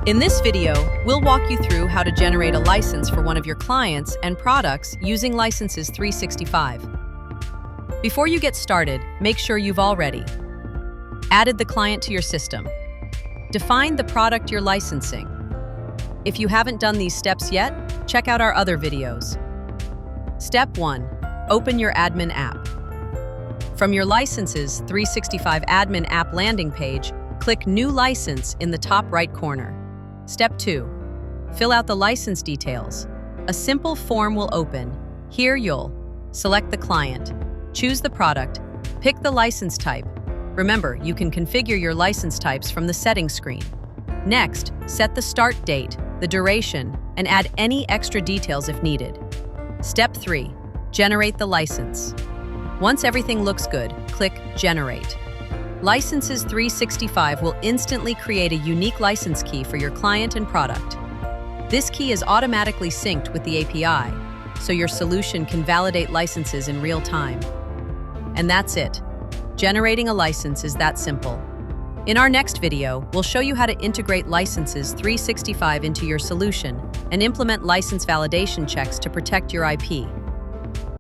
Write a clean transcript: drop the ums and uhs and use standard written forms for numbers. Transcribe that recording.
In this video, we'll walk you through how to generate a license for one of your clients and products using Licenses 365. Before you get started, make sure you've already added the client to your system, defined the product you're licensing. If you haven't done these steps yet, check out our other videos. Step 1. Open your admin app. From your Licenses 365 admin app landing page, click New License in the top right corner. Step 2. Fill out the license details. A simple form will open. Here you'll select the client, choose the product, pick the license type. Remember, you can configure your license types from the settings screen. Next, set the start date, the duration, and add any extra details if needed. Step 3. Generate the license. Once everything looks good, click Generate. Licenses 365 will instantly create a unique license key for your client and product. This key is automatically synced with the API, so your solution can validate licenses in real time. And that's it. Generating a license is that simple. In our next video, we'll show you how to integrate Licenses 365 into your solution and implement license validation checks to protect your IP.